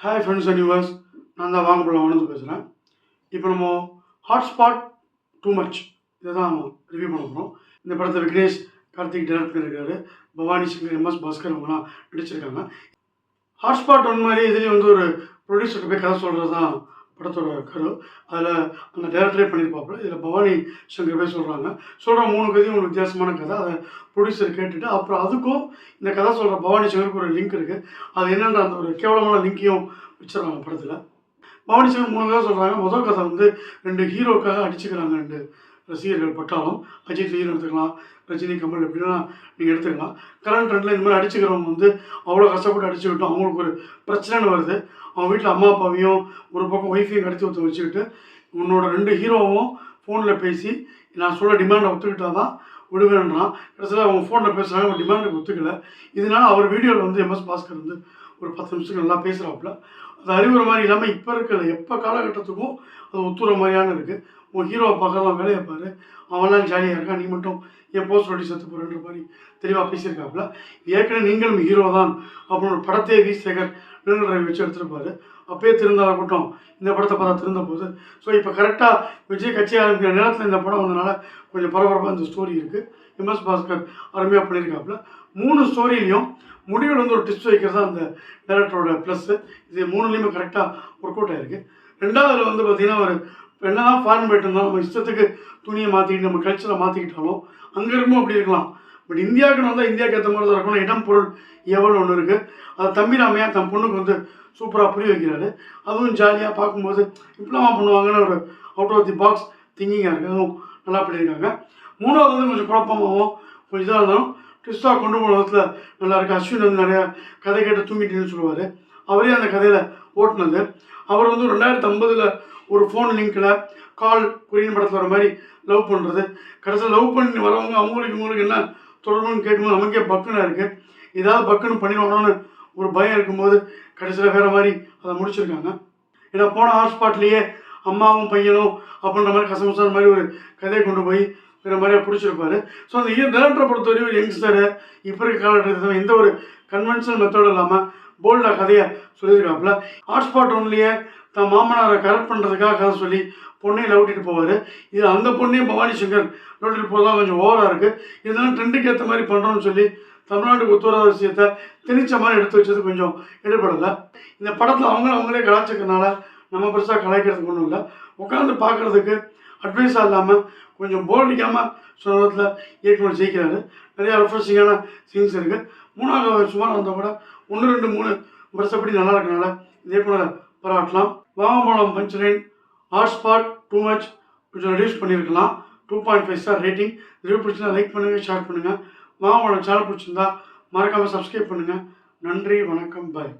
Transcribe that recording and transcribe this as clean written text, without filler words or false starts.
Hi friends and viewers, நான் தான் வாங்கப்படலாம் ஆனந்து பேசுகிறேன். இப்போ நம்ம ஹாட்ஸ்பாட் டூ மச் இதை தான் நம்ம ரிவ்யூ பண்ண போகிறோம். இந்த படத்தை விக்னேஷ் கார்த்திக் டைரக்ட் பண்ணியிருக்காரு. பவானி சங்கர், எம்எஸ் பாஸ்கர் அவங்களாம் நடிச்சிருக்காங்க. ஹாட்ஸ்பாட் ஒன் மாதிரி இதுலேயும் வந்து ஒரு ப்ரொடியூசர்கிட்ட போய் கதை சொல்கிறது தான் படத்தோட கரு. அதில் அந்த டேரக்டரே பண்ணியிருப்பாப்புல. இதில் பவானி சங்கர் போய் சொல்கிற 3 கதையும் ஒரு வித்தியாசமான கதை. அதை ப்ரொடியூசர் கேட்டுட்டு அப்புறம் அதுக்கும் இந்த கதை சொல்கிற பவானி சங்கருக்கு ஒரு லிங்க் இருக்குது. அது என்னென்ற அந்த ஒரு கேவலமான லிங்க்கையும் வச்சிடறாங்க படத்தில். பவானி சங்கர் 3 கதை சொல்கிறாங்க. முதல் கதை வந்து 2 ஹீரோக்காக அடிச்சுக்கிறாங்க 2 ரசிகர்கள் பட்டாளம். அஜித் ஹீரோ எடுத்துக்கலாம், ரஜினி, கமல் எப்படின்னா நீங்கள் எடுத்துக்கலாம். கரண்ட் ட்ரெண்டில் இந்த மாதிரி அடிச்சுக்கிறவங்க வந்து அவ்வளோ கஷ்டப்பட்டு அடிச்சுக்கிட்டோம். அவங்களுக்கு ஒரு பிரச்சனைன்னு வருது. அவங்க வீட்டில் அம்மா அப்பாவையும் ஒரு பக்கம் ஒய்ஃபையும் கடத்தி ஒருத்த வச்சுக்கிட்டு உன்னோட 2 ஹீரோவும் ஃபோனில் பேசி நான் சொல்ல டிமாண்டை ஒத்துக்கிட்டா தான் விடுவேன்றான். கடைசியில் அவங்க ஃபோனில் பேசுகிறாங்க, அவங்க டிமாண்டுக்கு ஒத்துக்கலை. இதனால் அவர் வீடியோவில் வந்து எம்எஸ் பாஸ்கர் வந்து ஒரு 10 நிமிஷத்துக்கு நல்லா பேசுகிறாப்புல. அது அறிவுரை மாதிரி இல்லாமல் இப்போ இருக்கிற எப்போ காலகட்டத்துக்கும் அது ஒத்துற மாதிரியான இருக்குது. உன் ஹீரோவை பார்க்கலாம், வேலையை பாரு, அவன்லாம் ஜாலியாக இருக்கான், நீ மட்டும் என் போஸ்ட் ஓட்டி செத்து போகிறன்ற மாதிரி தெளிவாக பேசியிருக்காப்புல. ஏற்கனவே நீங்களும் ஹீரோ தான் அப்படின்னு ஒரு படத்தையே வி சேகர் நிழல் ரவி வச்சு எடுத்துருப்பாரு. அப்பயே திருந்தாத கூட்டம் இந்த படத்தை பார்த்தா திருந்த போகுது. ஸோ இப்போ கரெக்டாக விஜய் கட்சி ஆரம்பிக்கிற நேரத்தில் இந்த படம் வந்ததுனால கொஞ்சம் பரபரப்பாக இந்த ஸ்டோரி இருக்குது. எம்எஸ் பாஸ்கர் அருமையாக பண்ணியிருக்காப்புல. 3 ஸ்டோரியிலையும் முடிவில் வந்து ஒரு டிஸ்ட் வைக்கிறது தான் அந்த டேரக்டரோட ப்ளஸ்ஸு. இது 3லேயுமே கரெக்டாக ஒர்க் அவுட் ஆகிருக்கு. 2வதுல வந்து பார்த்திங்கன்னா ஒரு என்ன தான் ஃபாரின் போய்ட்டு இருந்தாலும் நம்ம இஷ்டத்துக்கு துணியை மாற்றிக்கிட்டு நம்ம கல்ச்சரை மாற்றிக்கிட்டாலும் அங்கே இருக்கும்போது அப்படி இருக்கலாம். பட் இந்தியாவுக்குன்னு வந்தால் இந்தியாவுக்கு ஏற்ற மாதிரி தான் இருக்கணும். இடம் பொருள் எவ்வளோ ஒன்று இருக்குது. அதை தம்பி ராமையா தன் பொண்ணுக்கு வந்து சூப்பராக புரிய வைக்கிறாரு. அதுவும் ஜாலியாக பார்க்கும்போது இப்படிலாம் பண்ணுவாங்கன்னு ஒரு அவுட் ஆஃப் தி பாக்ஸ் திங்கிங்காக இருக்குது. அதுவும் நல்லா பண்ணியிருக்காங்க. 3வது வந்து கொஞ்சம் குழப்பமாகவும் கொஞ்சம் இதாக இருந்தாலும் ட்விஸ்டாக கொண்டு போன விதத்தில் நல்லாயிருக்கு. அஸ்வின் வந்து நிறையா கதை கேட்டு தூங்கிட்டேன்னு சொல்லுவார். அவரே அந்த கதையில் ஓட்டுனது. அவர் வந்து 2050 ஒரு ஃபோன் லிங்க்கில் கால் கொரியன் படத்தில் வர மாதிரி லவ் பண்ணுறது. கடைசியில் லவ் பண்ணி வரவங்க அவங்களுக்கு என்ன தொடர்புன்னு கேட்கும்போது நமக்கே பக்குன்னு இருக்குது. ஏதாவது பக்குன்னு பண்ணிடுவாங்கன்னு ஒரு பயம் இருக்கும்போது கடைசியில் வேறு மாதிரி அதை முடிச்சிருக்காங்க. ஏன்னா போன ஹாட்ஸ்பாட்லேயே அம்மாவும் பையனும் அப்படின்ற மாதிரி கசமசான மாதிரி ஒரு கதையை கொண்டு போய் வேறு மாதிரியாக பிடிச்சிருப்பாரு. ஸோ அந்த டேரக்டரை பொறுத்தவரையும் ஒரு யங்ஸ்டரு இப்போ இருக்க காலகட்டத்தில் எந்த ஒரு கன்வென்ஷனல் மெத்தடும் இல்லாமல் போல்டாக கதையை சொல்லியிருக்காப்புல. ஹாட்ஸ்பாட் ஒன்லேயே தான் மாமனாரை கரெக்ட் பண்ணுறதுக்காக கதை சொல்லி பொண்ணையும் லவுட்டிட்டு போவார். இது அந்த பொண்ணையும் பவானி சங்கர் லவுட்டிட்டு போகிறதா கொஞ்சம் ஓவராக இருக்குது. இருந்தாலும் ட்ரெண்டுக்கு ஏற்ற மாதிரி பண்ணுறோன்னு சொல்லி தமிழ்நாட்டுக்கு ஒத்துவராத விஷயத்தை திணிச்ச மாதிரி எடுத்து வச்சது கொஞ்சம் எடுபடலை. இந்த படத்தில் அவங்களே கலாய்ச்சிக்கிறதுனால நம்ம பெருசாக கலாய்க்கிறதுக்கு ஒன்றும் இல்லை. உட்காந்து பார்க்குறதுக்கு அட்வைஸாக இல்லாமல் கொஞ்சம் போல்டிக்காமல் சொன்னதில் இயக்குனர் ஜெயிக்கிறாரு. நிறையா ரெஃப்ரெஷிங்கான சீன்ஸ் இருக்குது. 3வது சுமார் வந்தால் கூட 1, 2, 3 வருஷப்படி நல்லா இருக்கனால இயக்குனரை பாராட்டலாம். வாங்கப்படம் பஞ்சலைன் ஹாட்ஸ்பாட் டூ மச் கொஞ்சம் ரெடியூஸ் பண்ணியிருக்கலாம். 2.5 ஸ்டார் ரேட்டிங். ரிவ்யூ பிடிச்சிருந்தா லைக் பண்ணுங்கள், ஷேர் பண்ணுங்கள். வாங்கப்படம் சேனல் பிடிச்சிருந்தா மறக்காமல் சப்ஸ்கிரைப் பண்ணுங்கள். நன்றி, வணக்கம், பாய்.